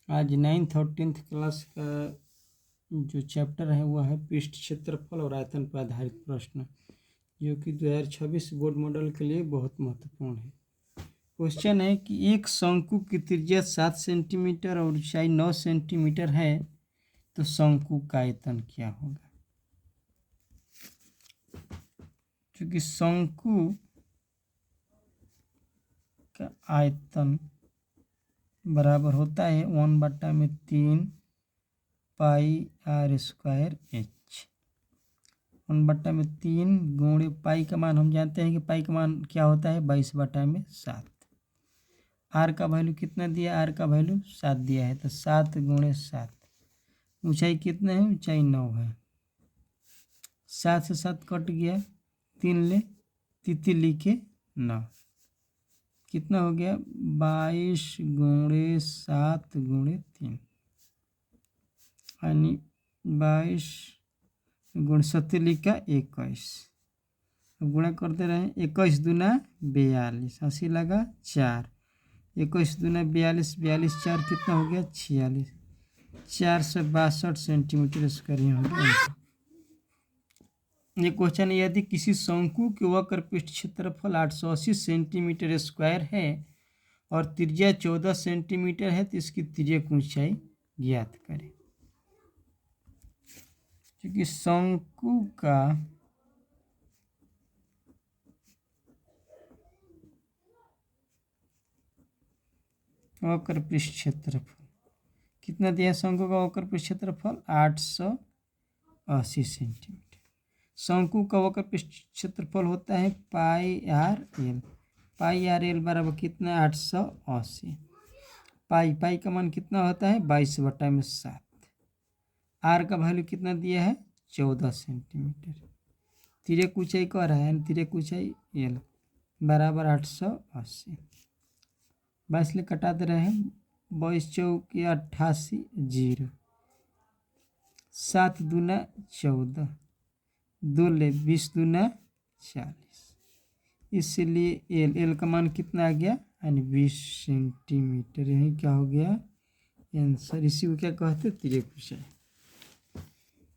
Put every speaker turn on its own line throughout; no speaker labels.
आज 9th और 10th class का जो चैप्टर है वो है पृष्ठ क्षेत्रफल और आयतन पर आधारित प्रश्न, जो कि 2026 बोर्ड मॉडल के लिए बहुत महत्वपूर्ण है। क्वेश्चन है कि एक शंकु की त्रिज्या 7 सेंटीमीटर और ऊंचाई 9 सेंटीमीटर है, तो शंकु का आयतन क्या होगा। क्योंकि शंकु का आयतन बराबर होता है 1/3 पाई r स्क्वायर h। 1/3 गुणे पाई का मान हम जानते हैं कि पाई का मान क्या होता है 22/7। r का वैल्यू कितना दिया, r का वैल्यू 7 दिया है, तो 7 गुणे 7। ऊंचाई कितना है, ऊंचाई 9 है। 7 से 7 कट गया, 3 ले तिथि लिखे 9, कितना हो गया 22 गुणे 7 गुणे 3, यानी 22 गुण 7 लिखा 21। अब गुणा करते रहे, 21 दूना 42, 80 लगा 4, 21 दूना 42, 42 4 कितना हो गया 46, 462 सेंटीमीटर स्क्वायर हो गया। ये क्वेश्चन है, यदि किसी शंकु के वक्र पृष्ठ क्षेत्रफल 880 सेंटीमीटर स्क्वायर है और त्रिज्या 14 सेंटीमीटर है, तो इसकी तिर्यक ऊंचाई ज्ञात करें। क्योंकि शंकु का वक्र पृष्ठ क्षेत्रफल कितना दिया, शंकु का वक्र पृष्ठ क्षेत्रफल 880 सेंटीमीटर। शंकु का वक्र पृष्ठ क्षेत्रफल होता है पाई आर एल। पाई आर एल बराबर कितना, 880। पाई का मान कितना होता है 22/7। आर का वैल्यू कितना दिया है 14 सेंटीमीटर। तिर्यक ऊंचाई कह रहा है, तिर्यक ऊंचाई एल बराबर 880। 22 ले कटा दे रहे हैं, 22 चौके 88, 0, 7 दूना 14, 2 ले 20 दूना 40, इसलिए एल का मान कितना आ गया, यानी 20 सेंटीमीटर। यही क्या हो गया आंसर। इसी को क्या कहते हैं, तिर्यक ऊंचाई।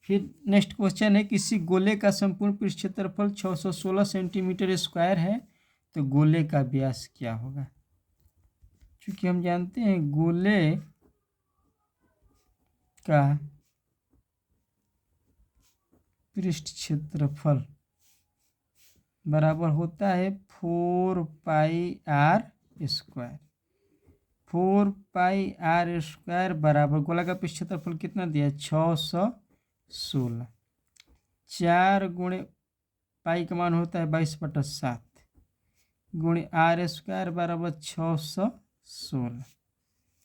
फिर नेक्स्ट क्वेश्चन है, किसी गोले का संपूर्ण पृष्ठ क्षेत्रफल 616 सेंटीमीटर स्क्वायर है, तो गोले का व्यास क्या होगा। क्योंकि हम जानते हैं गोले का पृष्ठ क्षेत्रफल बराबर होता है 4 पाई r स्क्वायर। 4 पाई r स्क्वायर बराबर गोला का पृष्ठ क्षेत्रफल कितना दिया 616। 4 गुणे पाई का मान होता है 22/7 गुणे r स्क्वायर बराबर 616।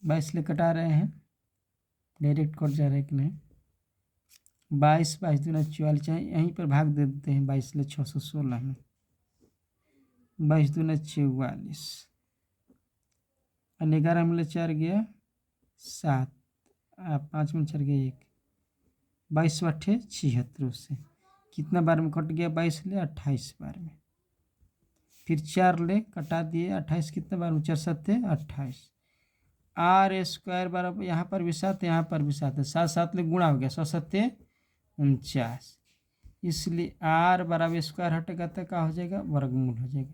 22 ले कटा रहे हैं, डायरेक्ट कट जा रहा है कि नहीं। 22 दूना 44, यहीं पर भाग दे देते हैं 22 ले 616 में। 22 दूना 44, 11 में 4 गया 7, 5 में 4 गया 1, 22 8 76 से कितना बार में कट गया 22 ले 28 बार में। फिर 4 ले कटा दिए, 28 कितने बार में 4 7 28। r स्क्वायर बराबर यहाँ पर भी 7 यहाँ पर भी 7 है, 7 7 ले गुणा हो गया 100 7 49, इसलिए r बराबर स्क्वायर हटेगा तो क्या हो जाएगा वर्गमूल हो जाएगा।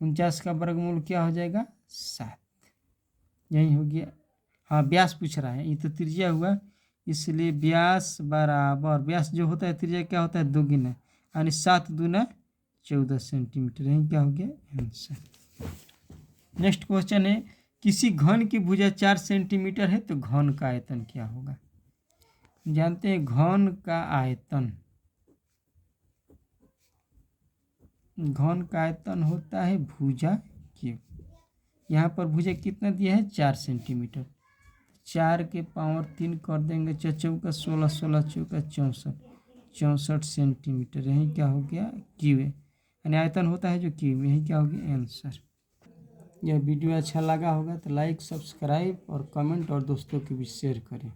49 का वर्गमूल क्या हो जाएगा 7। यही हो गया। हाँ व्यास पूछ रहा है, ये तो त्रिज्या हुआ, इसलिए व्यास बराबर व्यास जो होता है त्रिज्या क्या होता है 2 गुना, यानी 7 दूना 14 सेंटीमीटर। यही क्या हो गया आंसर। नेक्स्ट क्वेश्चन है, किसी घन की भुजा 4 सेंटीमीटर है, तो घन का आयतन क्या होगा। जानते हैं घन का आयतन, घन का आयतन होता है भुजा क्यूब। यहाँ पर भुजा कितना दिया है 4 सेंटीमीटर, 4 के पावर 3 कर देंगे, 4 चौका 16, 16 चौका 64, 64 सेंटीमीटर। यही क्या हो गया क्यूब है, यानी आयतन होता है जो क्यूब। यही क्या हो गया आंसर। यह वीडियो अच्छा लगा होगा तो लाइक सब्सक्राइब और कमेंट और दोस्तों के भी शेयर करें।